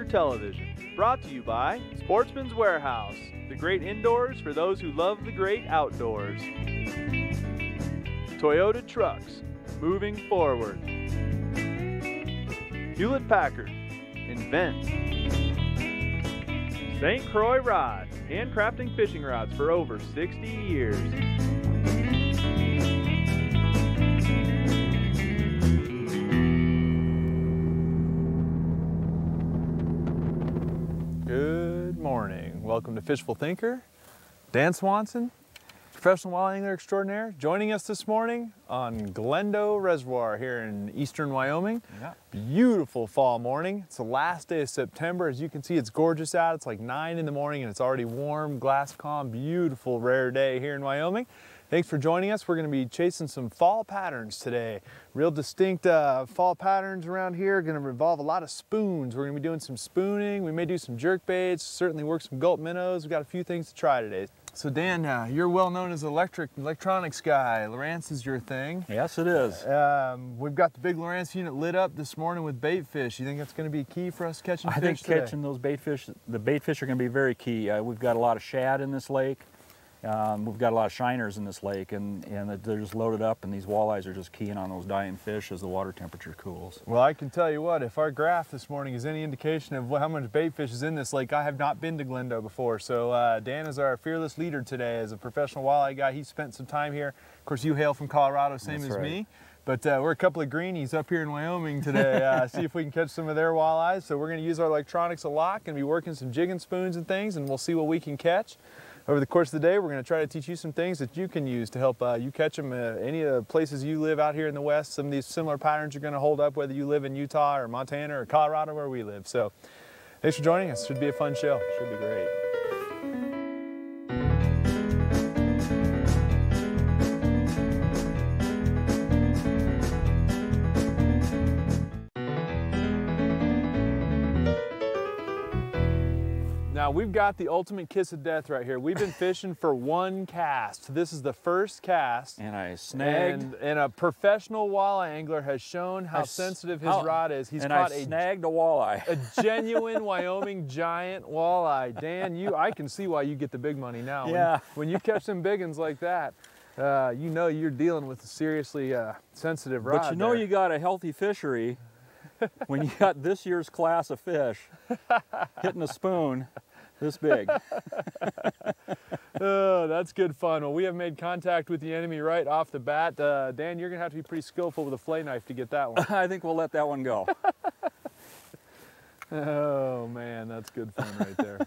Television, brought to you by Sportsman's Warehouse, the great indoors for those who love the great outdoors. Toyota Trucks, moving forward. Hewlett-Packard, invent. St. Croix Rod, handcrafting fishing rods for over 60 years. Good morning. Welcome to Fishful Thinker. Dan Swanson, professional walleye angler extraordinaire, joining us this morning on Glendo Reservoir here in eastern Wyoming. Yeah. Beautiful fall morning. It's the last day of September. As you can see, it's gorgeous out. It's like 9 in the morning and it's already warm, glass calm, beautiful, rare day here in Wyoming. Thanks for joining us. We're going to be chasing some fall patterns today. Real distinct fall patterns around here. Going to involve a lot of spoons. We're going to be doing some spooning. We may do some jerk baits, certainly work some gulp minnows. We've got a few things to try today. So Dan, you're well known as electronics guy. Lowrance is your thing. Yes, it is. We've got the big Lowrance unit lit up this morning with bait fish. You think that's going to be key for us catching fish today? I think catching those bait fish, the bait fish are going to be very key. We've got a lot of shad in this lake. We've got a lot of shiners in this lake, and they're just loaded up, and these walleyes are just keying on those dying fish as the water temperature cools. Well, I can tell you what, if our graph this morning is any indication of how much bait fish is in this lake, I have not been to Glendo before. So Dan is our fearless leader today. As a professional walleye guy, he spent some time here. Of course, you hail from Colorado, same as me. But we're a couple of greenies up here in Wyoming today. See if we can catch some of their walleyes. So we're going to use our electronics a lot, going to be working some jigging spoons and things, and we'll see what we can catch. Over the course of the day, we're going to try to teach you some things that you can use to help you catch them. Any of the places you live out here in the West, some of these similar patterns are going to hold up whether you live in Utah or Montana or Colorado where we live. So thanks for joining us. Should be a fun show. Should be great. Now we've got the ultimate kiss of death right here. We've been fishing for one cast. This is the first cast. And I snagged. And a professional walleye angler has shown how sensitive his rod is. He's caught snagged a walleye. A genuine Wyoming giant walleye. Dan, I can see why you get the big money now. Yeah. When you catch some big ones like that, you know you're dealing with a seriously sensitive rod. But you know you got a healthy fishery when you got this year's class of fish hitting a spoon this big. Oh, that's good fun. Well, we have made contact with the enemy right off the bat. Dan, you're going to have to be pretty skillful with a fillet knife to get that one. I think we'll let that one go. Oh, man, that's good fun right there.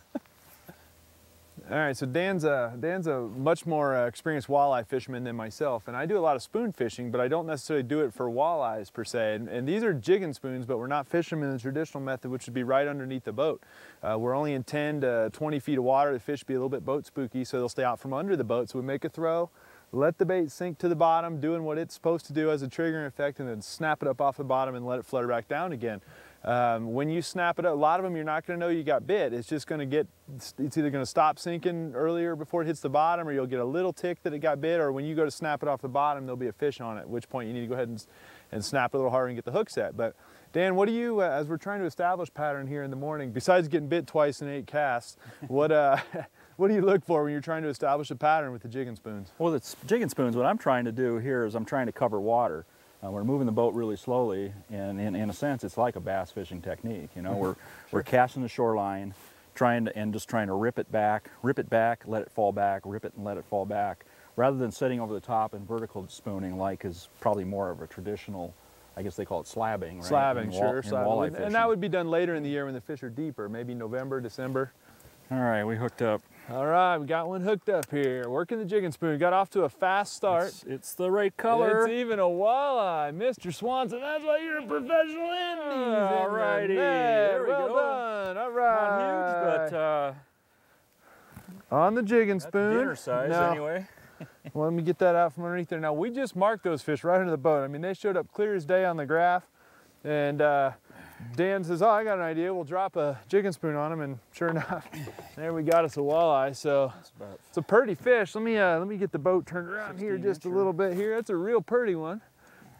All right, so Dan's a much more experienced walleye fisherman than myself, and I do a lot of spoon fishing, but I don't necessarily do it for walleyes per se. And these are jigging spoons, but we're not fishing them in the traditional method, which would be right underneath the boat. We're only in 10 to 20 feet of water. The fish be a little bit boat spooky, so they'll stay out from under the boat. So we make a throw, let the bait sink to the bottom, doing what it's supposed to do as a triggering effect, and then snap it up off the bottom and let it flutter back down again. When you snap it up, a lot of them you're not going to know you got bit. It's just going to it's either going to stop sinking earlier before it hits the bottom, or you'll get a little tick that it got bit, or when you go to snap it off the bottom, there'll be a fish on it, at which point you need to go ahead and snap it a little harder and get the hook set. But Dan, what do you, as we're trying to establish pattern here in the morning, besides getting bit twice in 8 casts, what do you look for when you're trying to establish a pattern with the jigging spoons? Well, it's jigging spoons. What I'm trying to do here is I'm trying to cover water. We're moving the boat really slowly, and in a sense, it's like a bass fishing technique. You know, we're casting the shoreline, just trying to rip it back, let it fall back, rip it and let it fall back, rather than sitting over the top and vertical spooning, like is probably more of a traditional, I guess they call it slabbing, right? Slabbing, sure, slabbing. Fishing. And that would be done later in the year when the fish are deeper, maybe November, December. All right, we hooked up. All right, we got one hooked up here. Working the jigging spoon. Got off to a fast start. It's the right color. It's even a walleye. Mr. Swanson, that's why you're a professional Indian. All righty. There we well go. Done. All right. Not huge, but on the jigging spoon. Dinner size anyway. Well, let me get that out from underneath there. Now, we just marked those fish right under the boat. I mean, they showed up clear as day on the graph. And Dan says, oh, I got an idea. We'll drop a jigging spoon on them, and sure enough, there we got us a walleye. So it's a pretty fish. Let me get the boat turned around here just a little bit here. That's a real pretty one.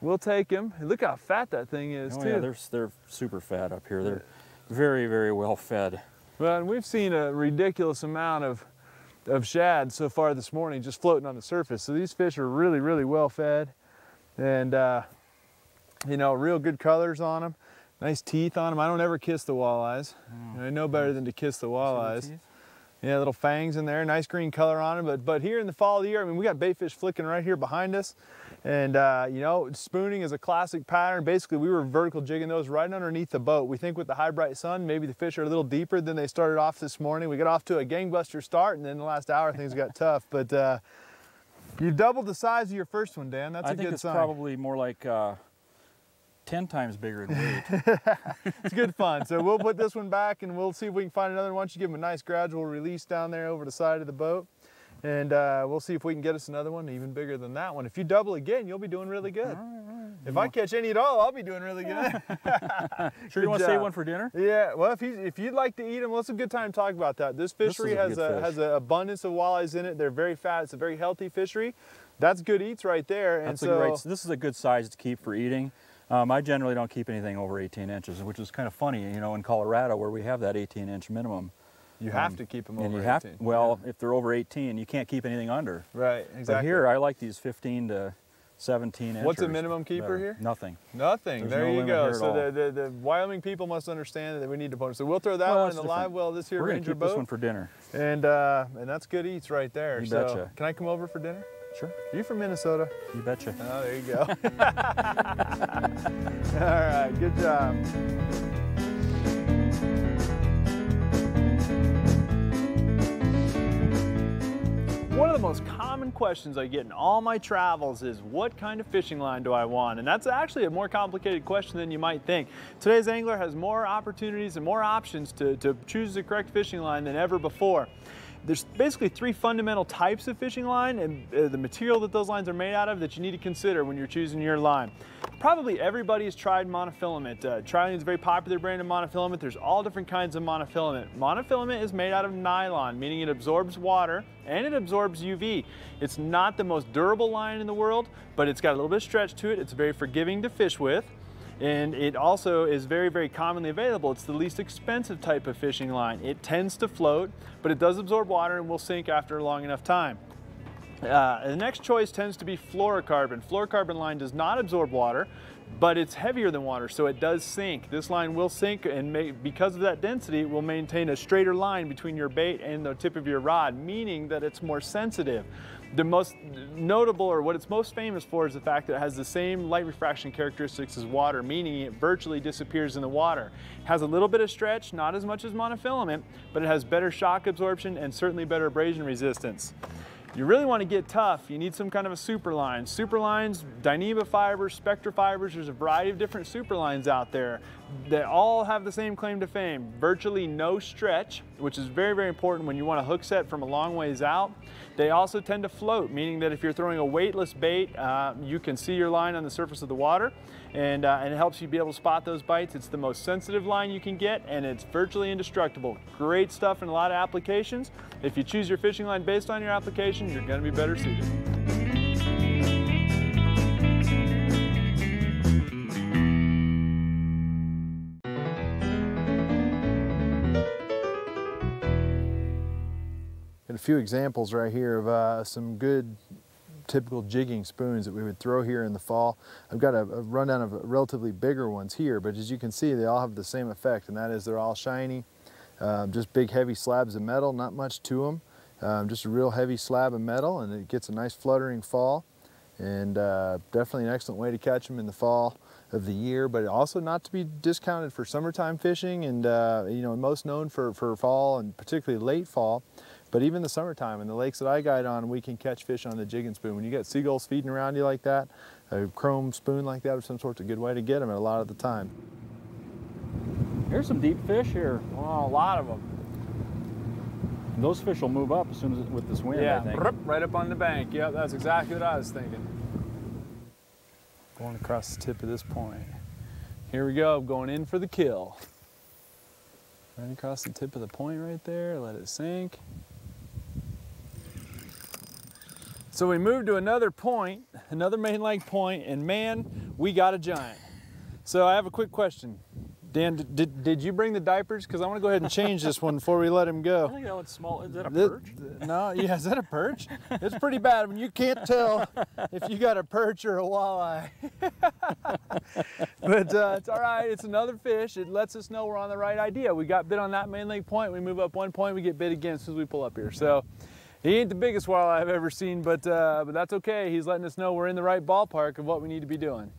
We'll take him. Look how fat that thing is, too. Yeah, they're super fat up here. Very, very well fed. Well, and we've seen a ridiculous amount of shad so far this morning just floating on the surface. So these fish are really, really well fed, and you know, real good colors on them, nice teeth on them. I don't ever kiss the walleyes. I know better than to kiss the walleyes. Yeah, little fangs in there, nice green color on them. But here in the fall of the year, I mean, we got bait fish flicking right here behind us. And you know, spooning is a classic pattern. Basically, we were vertical jigging those right underneath the boat. We think with the high bright sun, maybe the fish are a little deeper than they started off this morning. We got off to a gangbuster start, and then the last hour things got tough. But you doubled the size of your first one, Dan. That's a good sign. I think it's probably more like 10 times bigger in weight. It's good fun. So we'll put this one back and we'll see if we can find another one. Why don't you give them a nice gradual release down there over the side of the boat. And we'll see if we can get us another one even bigger than that one. If you double again, you'll be doing really good. All right. If I catch any at all, I'll be doing really good. Sure, you want to save one for dinner? Yeah, well, if you'd like to eat them, well, it's a good time to talk about that. This fishery has an abundance of walleyes in it. They're very fat. It's a very healthy fishery. That's good eats right there. This is a good size to keep for eating. I generally don't keep anything over 18 inches, which is kind of funny, you know, in Colorado where we have that 18-inch minimum. You have to keep them over 18. Well, if they're over 18, you can't keep anything under. Right, exactly. But here, I like these 15 to 17 inches. What's the minimum keeper here? Nothing. Nothing. There you go. So the Wyoming people must understand that we need to put. So we'll throw that one in the live well this here Ranger boat. We're gonna keep this one for dinner. And that's good eats right there. You betcha. Can I come over for dinner? Sure. Are you from Minnesota? You betcha. Oh, there you go. All right, good job. One of the most common questions I get in all my travels is, what kind of fishing line do I want? And that's actually a more complicated question than you might think. Today's angler has more opportunities and more options to choose the correct fishing line than ever before. There's basically three fundamental types of fishing line, and the material that those lines are made out of that you need to consider when you're choosing your line. Probably everybody has tried monofilament. Trilene is a very popular brand of monofilament. There's all different kinds of monofilament. Monofilament is made out of nylon, meaning it absorbs water and it absorbs UV. It's not the most durable line in the world, but it's got a little bit of stretch to it. It's very forgiving to fish with. And it also is very, very commonly available. It's the least expensive type of fishing line. It tends to float, but it does absorb water and will sink after a long enough time. The next choice tends to be fluorocarbon. Fluorocarbon line does not absorb water, but it's heavier than water, so it does sink. This line will sink, and because of that density, it will maintain a straighter line between your bait and the tip of your rod, meaning that it's more sensitive. The most notable, or what it's most famous for, is the fact that it has the same light refraction characteristics as water, meaning it virtually disappears in the water. It has a little bit of stretch, not as much as monofilament, but it has better shock absorption and certainly better abrasion resistance. You really want to get tough, you need some kind of a super line. Super lines, Dyneema fibers, Spectra fibers, there's a variety of different super lines out there that all have the same claim to fame. Virtually no stretch, which is very, very important when you want a hook set from a long ways out. They also tend to float, meaning that if you're throwing a weightless bait, you can see your line on the surface of the water, and it helps you be able to spot those bites. It's the most sensitive line you can get, and it's virtually indestructible. Great stuff in a lot of applications. If you choose your fishing line based on your application, you're going to be better suited. And a few examples right here of some good typical jigging spoons that we would throw here in the fall. I've got a rundown of relatively bigger ones here, but as you can see, they all have the same effect, and that is they're all shiny, just big heavy slabs of metal, not much to them, just a real heavy slab of metal, and it gets a nice fluttering fall, and definitely an excellent way to catch them in the fall of the year, but also not to be discounted for summertime fishing, and you know, most known for fall and particularly late fall. But even the summertime, in the lakes that I guide on, we can catch fish on the jigging spoon. When you get seagulls feeding around you like that, a chrome spoon like that of some sort's a good way to get them a lot of the time. Here's some deep fish here. Wow, a lot of them. Those fish will move up as soon as with this wind, I think. Right up on the bank. Yep, that's exactly what I was thinking. Going across the tip of this point. Here we go, going in for the kill. Right across the tip of the point right there, let it sink. So we moved to another point, another main lake point, and man, we got a giant. So I have a quick question. Dan, did you bring the diapers? Because I want to go ahead and change this one before we let him go. I think that one's small. Is that a perch? No, yeah, is that a perch? It's pretty bad. I mean, you can't tell if you got a perch or a walleye. But it's all right. It's another fish. It lets us know we're on the right idea. We got bit on that main lake point. We move up 1 point, we get bit again as soon as we pull up here. So he ain't the biggest walleye I've ever seen, but that's okay. He's letting us know we're in the right ballpark of what we need to be doing.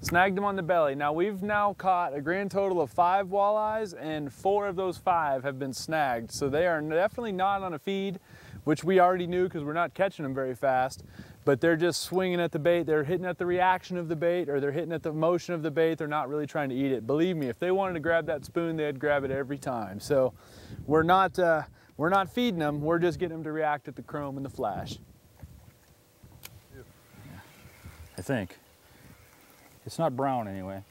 Snagged him on the belly. Now we've caught a grand total of 5 walleyes, and 4 of those 5 have been snagged. So they are definitely not on a feed, which we already knew because we're not catching them very fast, but they're just swinging at the bait. They're hitting at the reaction of the bait, or they're hitting at the motion of the bait. They're not really trying to eat it. Believe me, if they wanted to grab that spoon, they'd grab it every time. So we're not feeding them. We're just getting them to react at the chrome and the flash. I think. It's not brown anyway.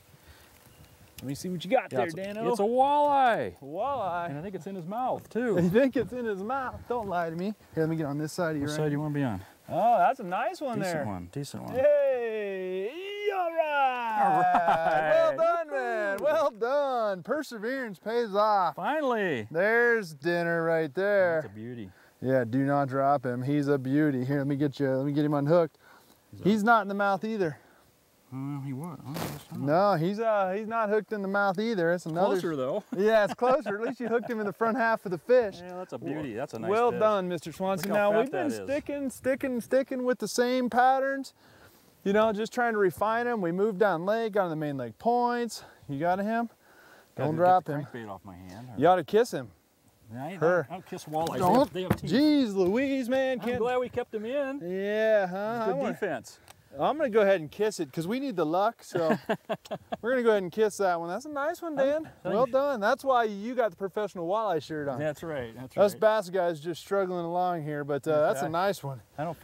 Let me see what you got there, Dano. It's a walleye. A walleye. And I think it's in his mouth, too. You think it's in his mouth? Don't lie to me. Here, let me get on this side of you. What side do you want to be on? Oh, that's a nice one there. Decent one, decent one. Hey, all right. All right. Well done, man. Well done. Perseverance pays off. Finally. There's dinner right there. That's a beauty. Yeah, do not drop him. He's a beauty. Here, let me get him unhooked. He's not in the mouth either. He was. No, he's not hooked in the mouth either. It's another. Closer though. Yeah, it's closer. At least you hooked him in the front half of the fish. Yeah, that's a beauty. That's a nice Well fish. done, Mr. Swanson. Look how Now fat we've been that sticking with the same patterns. You know, just trying to refine them. We moved down lake, got on the main lake points. You got him? Don't drop him. Crankbait off my hand. You ought to kiss him. I Her. kiss walleyes. Don't. They have teeth. Jeez Louise, man. I'm glad we kept him in. Yeah, huh? Good defense. I'm gonna go ahead and kiss it because we need the luck. So we're gonna go ahead and kiss that one. That's a nice one, Dan. Well done. That's why you got the professional walleye shirt on. That's right. That's Us right. bass guys just struggling along here, but that's a nice one. I don't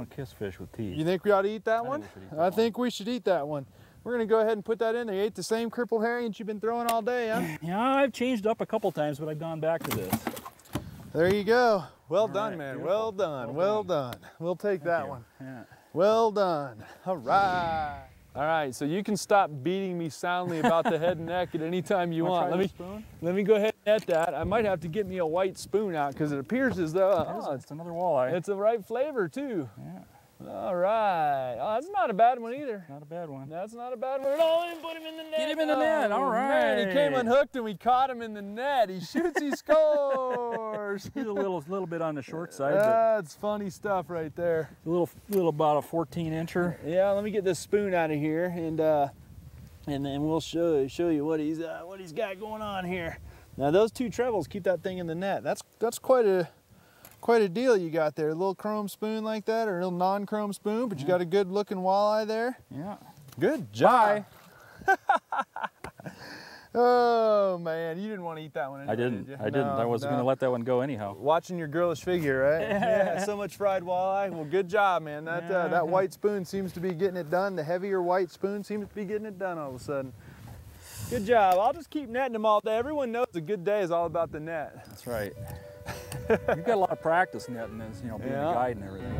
kiss fish with teeth. You think we ought to eat that one? I think we we should eat that one. We're gonna go ahead and put that in there. You ate the same crippled herring you've been throwing all day, huh? Yeah, I've changed up a couple times, but I've gone back to this. There you go. Well done, right, man. beautiful. Well done. Well done. We'll take that one. Yeah. Well done. All right. All right, so you can stop beating me soundly about the head and neck at any time you want. Let me go ahead and net that. I might have to get me a white spoon out because it appears as though It's another walleye. it's the right flavor too. Yeah. All right. Oh, that's not a bad one either. Not a bad one. That's not a bad one at all. And put him in the net. Get him in the net. All right. Man, he came unhooked and we caught him in the net. He shoots, he scores. He's a little bit on the short side, but That's funny stuff right there. a little about a 14-incher. Yeah, let me get this spoon out of here and then we'll show you what he's got going on here. Now those 2 trebles keep that thing in the net. That's quite a deal you got there. A little chrome spoon like that, or a little non-chrome spoon, but you got a good looking walleye there. Yeah. Good job. Oh man, you didn't want to eat that one anyway, I didn't. did you? I didn't. I wasn't going to let that one go anyhow. Watching your girlish figure, right? Yeah, so much fried walleye. Well, good job, man. That white spoon seems to be getting it done. The heavier white spoon seems to be getting it done all of a sudden. Good job. I'll just keep netting them all day. Everyone knows a good day is all about the net. That's right. You've got a lot of practice netting this, being a guide and everything.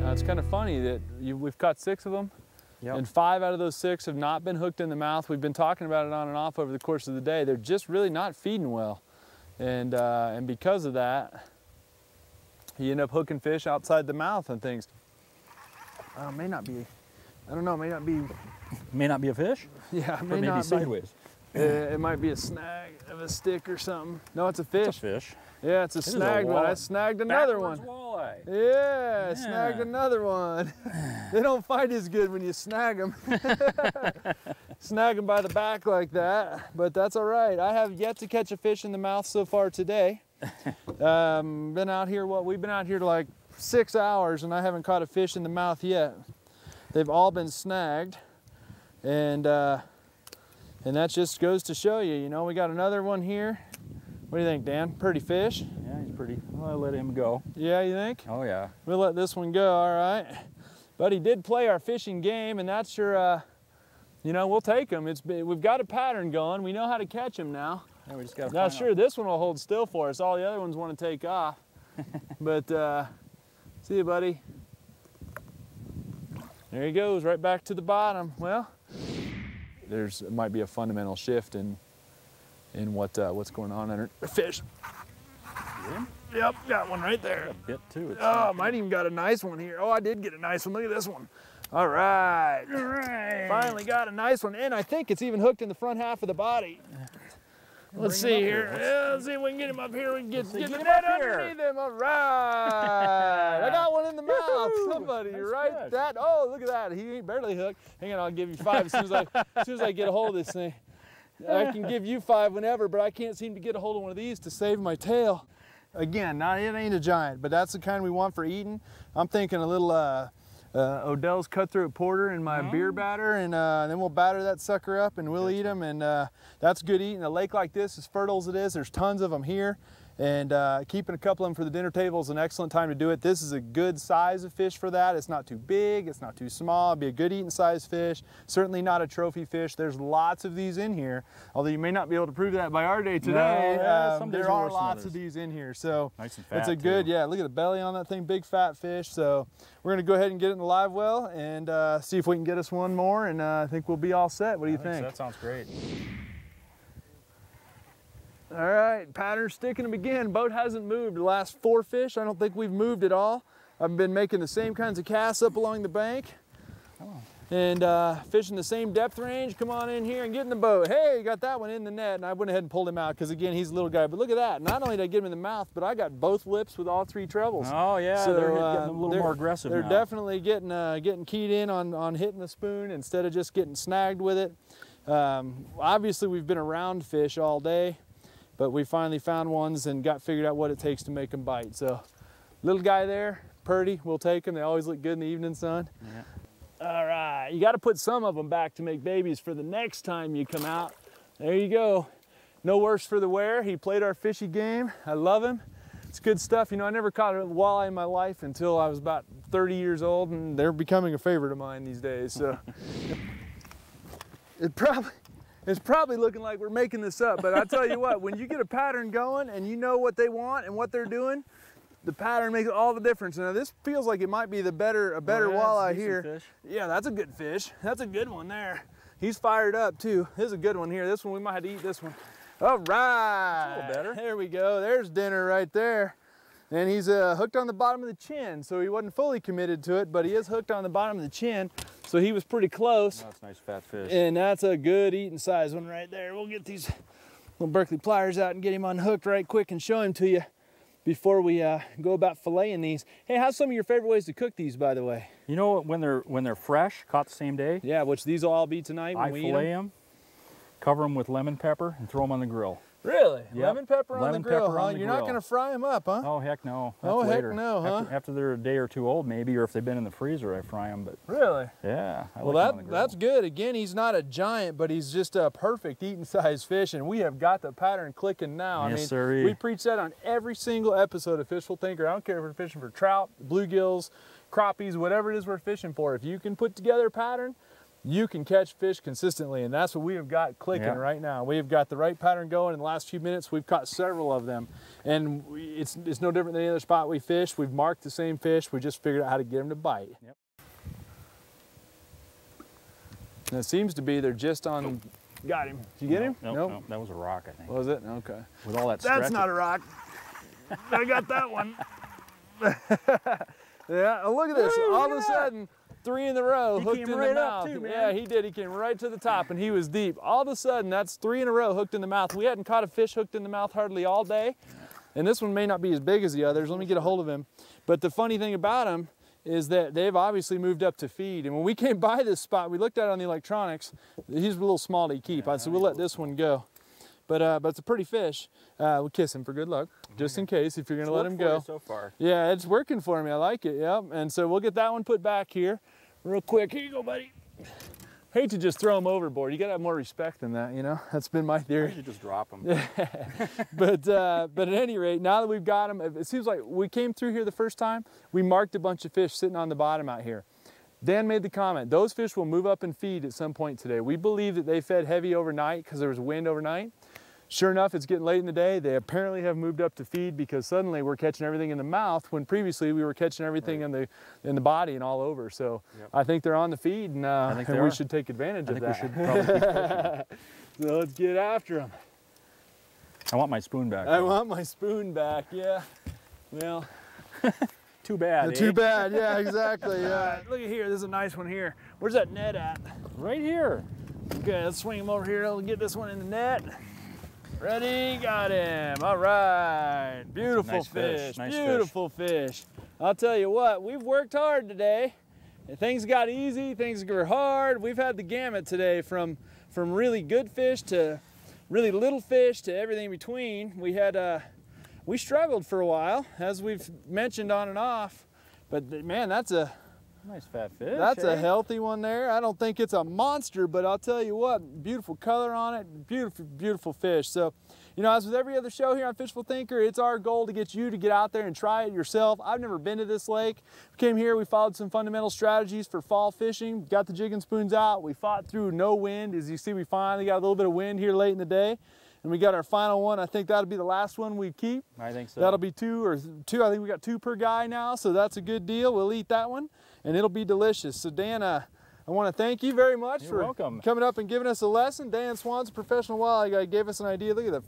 Now, it's kind of funny that we've caught 6 of them, and 5 out of those 6 have not been hooked in the mouth. We've been talking about it on and off over the course of the day. They're just really not feeding well, and because of that, you end up hooking fish outside the mouth and things. May not be. I don't know, may not be. May not be a fish? Yeah, Or maybe sideways. It might be a snag of a stick or something. No, it's a fish. It's a fish. Yeah, it's a snagged one. I snagged another one. Walleye. Yeah, I snagged another one. They don't fight as good when you snag them. Snag them by the back like that, but that's all right. I have yet to catch a fish in the mouth so far today. Been out here, we've been out here like 6 hours and I haven't caught a fish in the mouth yet. They've all been snagged, and that just goes to show you, we got another one here. What do you think, Dan? Pretty fish? Yeah, he's pretty. Well, I'll let him go. Yeah, you think? Oh, yeah. We'll let this one go, all right. But he did play our fishing game, and that's your, we'll take him. We've got a pattern going. We know how to catch him now. Yeah, we just got to Now, sure, this one will hold still for us. All the other ones want to take off. But see you, buddy. There he goes, right back to the bottom. Well, it might be a fundamental shift in what's going on under the fish. Yep, got one right there. A bit too. Oh, might even got a nice one here. Oh, I did get a nice one. Look at this one. All right. All right. Finally got a nice one, and I think it's even hooked in the front half of the body. Let's see here. Yeah, let's see if we can get him up here. We can get the net underneath him. All right. I got one in the mouth. Somebody, nice right? Fish. That. Oh, look at that. He ain't barely hooked. Hang on, I'll give you 5 as soon as I get a hold of this thing. I can give you 5 whenever, but I can't seem to get a hold of one of these to save my tail. Again, it ain't a giant, but that's the kind we want for eating. I'm thinking a little Odell's cutthroat porter in my beer batter, and then we'll batter that sucker up and we'll eat them, and that's good eating. A lake like this, as fertile as it is, there's tons of them here, and keeping a couple of them for the dinner table is an excellent time to do it. This is a good size of fish for that. It's not too big, it's not too small. It'd be a good eating size fish, certainly not a trophy fish. There's lots of these in here, although you may not be able to prove that by our day today. No, there are lots of these in here, so nice and fat, it's a good, too. Yeah, look at the belly on that thing, big fat fish. So we're gonna go ahead and get it in the live well and see if we can get us one more, and I think we'll be all set. What do you think? That sounds great. All right, pattern sticking them again. Boat hasn't moved the last 4 fish. I don't think we've moved at all. I've been making the same kinds of casts up along the bank and fishing the same depth range. Come on in here and get in the boat. Hey, got that one in the net, and I went ahead and pulled him out because, again, he's a little guy. But look at that. Not only did I get him in the mouth, but I got both lips with all 3 trebles. Oh, yeah, so, they're getting a little more aggressive now. They're definitely getting keyed in on hitting the spoon instead of just getting snagged with it. Obviously, we've been around fish all day, but we finally found ones and got figured out what it takes to make them bite. So, little guy there, Purdy, we'll take them. They always look good in the evening sun. Yeah. All right, you got to put some of them back to make babies for the next time you come out. There you go. No worse for the wear. He played our fishy game. I love him. It's good stuff. You know, I never caught a walleye in my life until I was about 30 years old, and they're becoming a favorite of mine these days. So, it's probably looking like we're making this up, but I tell you what, when you get a pattern going and you know what they want and what they're doing, the pattern makes all the difference. Now this feels like it might be a better walleye here. Fish. Yeah, that's a good fish. That's a good one there. He's fired up too. This is a good one here. This one, we might have to eat this one. All right. That's a little better. There we go. There's dinner right there. And he's hooked on the bottom of the chin, so he wasn't fully committed to it, but he is hooked on the bottom of the chin, so he was pretty close. That's a nice fat fish. And that's a good eating size one right there. We'll get these little Berkeley pliers out and get him unhooked right quick and show him to you before we go about filleting these. Hey, how's some of your favorite ways to cook these, by the way? You know, when they're fresh, caught the same day. Yeah, which these will all be tonight when we eat them. I fillet them, cover them with lemon pepper, and throw them on the grill. Really? Yep. Lemon pepper on the grill, huh? You're not going to fry them up, huh? Oh, heck no. Oh, later. Heck no, huh? After they're a day or 2 old, maybe, or if they've been in the freezer, I fry them. But really? Yeah. Well, that's good. Again, he's not a giant, but he's just a perfect eating size fish, and we have got the pattern clicking now. Yes, I mean, sirree. We preach that on every single episode of Fishful Thinker. I don't care if we're fishing for trout, bluegills, crappies, whatever it is we're fishing for. If you can put together a pattern, you can catch fish consistently, and that's what we have got clicking right now. We have got the right pattern going. In the last few minutes, we've caught several of them, and it's no different than any other spot we fish. We've marked the same fish. We just figured out how to get them to bite. Yep. And it seems to be they're just on. Got him. Did you get him? Nope. That was a rock, I think. Was it? Okay. With all that That's not a rock. I got that one. Yeah, look at this. All of a sudden, 3 in a row, hooked in the mouth. Too, man. Yeah, he did. He came right to the top, and he was deep. All of a sudden, that's 3 in a row hooked in the mouth. We hadn't caught a fish hooked in the mouth hardly all day, and this one may not be as big as the others. Let me get a hold of him. But the funny thing about him is that they've obviously moved up to feed. And when we came by this spot, we looked at it on the electronics. He's a little small to keep. I said, we'll let this one go. But it's a pretty fish. We'll kiss him for good luck, just in case, if you're going to let him go. So far. Yeah, it's working for me. I like it, yep. And so we'll get that one put back here real quick. Here you go, buddy. Hate to just throw them overboard. You got to have more respect than that, you know? That's been my theory. You just drop them. But at any rate, now that we've got them, it seems like we came through here the first time, we marked a bunch of fish sitting on the bottom out here. Dan made the comment, those fish will move up and feed at some point today. We believe that they fed heavy overnight because there was wind overnight. Sure enough, it's getting late in the day. They apparently have moved up to feed because suddenly we're catching everything in the mouth when previously we were catching everything in the body and all over. So I think they're on the feed, and we should take advantage of that. We should probably keep fishing. So let's get after them. I want my spoon back. I want my spoon back, yeah. Well, too bad, too bad, yeah, exactly. Look at here, there's a nice one here. Where's that net at? Right here. Okay, let's swing him over here. Let's get this one in the net. Ready, got him. All right, beautiful Nice fish, nice beautiful fish. I'll tell you what, we've worked hard today. Things got easy, things were hard. We've had the gamut today from really good fish to really little fish to everything in between. We struggled for a while, as we've mentioned on and off, but man, that's a nice fat fish. That's a healthy one there. I don't think it's a monster, but I'll tell you what, beautiful color on it, beautiful, beautiful fish. So, you know, as with every other show here on Fishful Thinker, it's our goal to get you to get out there and try it yourself. I've never been to this lake. We came here, we followed some fundamental strategies for fall fishing, got the jigging spoons out, we fought through no wind. As you see, we finally got a little bit of wind here late in the day. And we got our final one. I think that'll be the last one we keep. I think so. That'll be two. I think we got 2 per guy now, so that's a good deal. We'll eat that one, and it'll be delicious. So Dan, I want to thank you very much for coming up and giving us a lesson. Dan Swanson, professional walleye guy, gave us an idea. Look at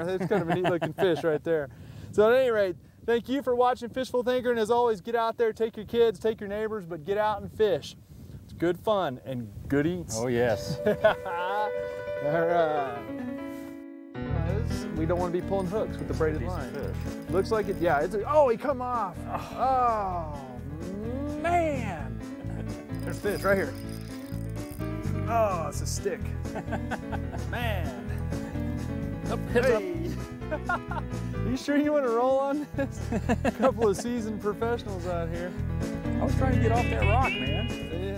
that's kind of a neat looking fish right there. So at any rate, thank you for watching Fishful Thinker, and as always, get out there, take your kids, take your neighbors, but get out and fish. It's good fun and good eats. Oh yes. All right. We don't want to be pulling hooks with the braided line. Looks like it, yeah. Oh, he come off. Oh, man. There's fish right here. Oh, it's a stick. Man. Hey. You sure you want to roll on this? A couple of seasoned professionals out here. I was trying to get off that rock, man.